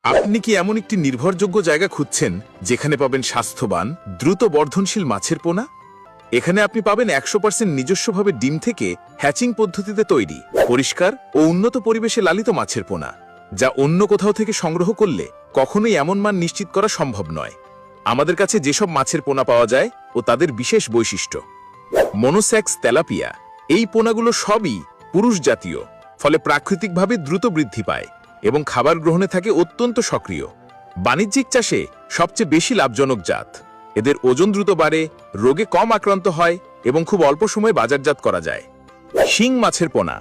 আপনি কি এমন একটি নির্ভরযোগ্য জায়গা খুঁজছেন যেখানে পাবেন স্বাস্থ্যবান, দ্রুত বর্ধনশীল মাছের পোনা? এখানে আপনি পাবেন 100% নিজস্বভাবে ডিম থেকে হ্যাচিং পদ্ধতিতে তৈরি, পরিষ্কার ও উন্নত পরিবেশে লালিত মাছের পোনা, যা অন্য কোথাও থেকে সংগ্রহ করলে কখনোই এমন মান নিশ্চিত করা সম্ভব নয়। আমাদের কাছে যেসব মাছের পোনা পাওয়া যায় ও তাদের বিশেষ বৈশিষ্ট্য। মনোস্যাক্স তেলাপিয়া, এই পোনাগুলো সবই পুরুষ জাতীয়, ফলে প্রাকৃতিকভাবে দ্রুত বৃদ্ধি পায় এবং খাবার গ্রহণে থাকে অত্যন্ত সক্রিয়। বাণিজ্যিক চাষে সবচেয়ে বেশি লাভজনক জাত। এদের ওজন দ্রুত বাড়ে, রোগে কম আক্রান্ত হয় এবং খুব অল্প সময়ে বাজারজাত করা যায়। শিং মাছের পোনা,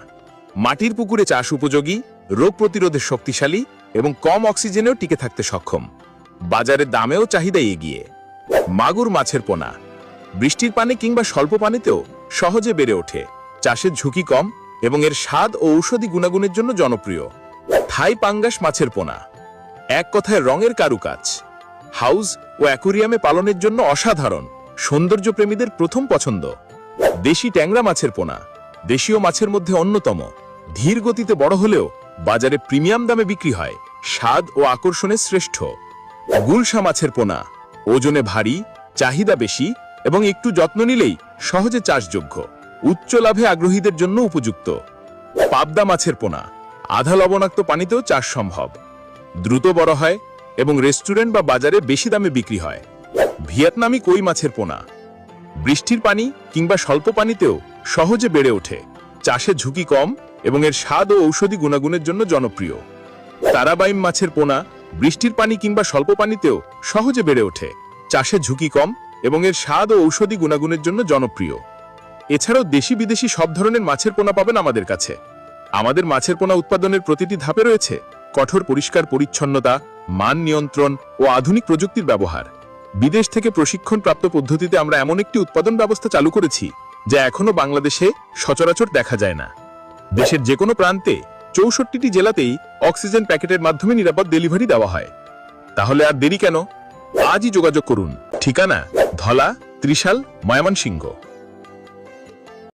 মাটির পুকুরে চাষ উপযোগী, রোগ প্রতিরোধে শক্তিশালী এবং কম অক্সিজেনেও টিকে থাকতে সক্ষম। বাজারে দামেও চাহিদা এগিয়ে। মাগুর মাছের পোনা, বৃষ্টির পানি কিংবা স্বল্প পানিতেও সহজে বেড়ে ওঠে, চাষের ঝুঁকি কম এবং এর স্বাদ ও ঔষধি গুণাগুণের জন্য জনপ্রিয়। থাই পাঙ্গাস মাছের পোনা, এক কথায় রঙের কারুকাজ, হাউস ও অ্যাকুরিয়ামে পালনের জন্য অসাধারণ, সৌন্দর্যপ্রেমীদের প্রথম পছন্দ। দেশি ট্যাংরা মাছের পোনা, দেশীয় মাছের মধ্যে অন্যতম, ধীর গতিতে বড় হলেও বাজারে প্রিমিয়াম দামে বিক্রি হয়, স্বাদ ও আকর্ষণে শ্রেষ্ঠ। গুলশা মাছের পোনা, ওজনে ভারী, চাহিদা বেশি এবং একটু যত্ন নিলেই সহজে চাষযোগ্য, উচ্চ লাভে আগ্রহীদের জন্য উপযুক্ত। পাবদা মাছের পোনা, আধা লবণাক্ত পানিতেও চাষ সম্ভব, দ্রুত বড় হয় এবং রেস্টুরেন্ট বা বাজারে বেশি দামে বিক্রি হয়। ভিয়েতনামি কই মাছের পোনা, বৃষ্টির পানি কিংবা স্বল্প পানিতেও সহজে বেড়ে ওঠে, চাষে ঝুঁকি কম এবং এর স্বাদ ও ঔষধি গুণাগুণের জন্য জনপ্রিয়। তারাবাইম মাছের পোনা, বৃষ্টির পানি কিংবা স্বল্প পানিতেও সহজে বেড়ে ওঠে, চাষে ঝুঁকি কম এবং এর স্বাদ ও ঔষধি গুণাগুণের জন্য জনপ্রিয়। এছাড়াও দেশি বিদেশি সব ধরনের মাছের পোনা পাবেন আমাদের কাছে। আমাদের মাছের পোনা উৎপাদনের প্রতিটি ধাপে রয়েছে কঠোর পরিষ্কার পরিচ্ছন্নতা, মান নিয়ন্ত্রণ ও আধুনিক প্রযুক্তির ব্যবহার। বিদেশ থেকে প্রশিক্ষণপ্রাপ্ত পদ্ধতিতে আমরা এমন একটি উৎপাদন ব্যবস্থা চালু করেছি যা এখনো বাংলাদেশে সচরাচর দেখা যায় না। দেশের যে কোনো প্রান্তে 64টি জেলাতেই অক্সিজেন প্যাকেটের মাধ্যমে নিরাপদ ডেলিভারি দেওয়া হয়। তাহলে আর দেরি কেন? আজই যোগাযোগ করুন। ঠিকানা: ধলা, ত্রিশাল, ময়মনসিংহ।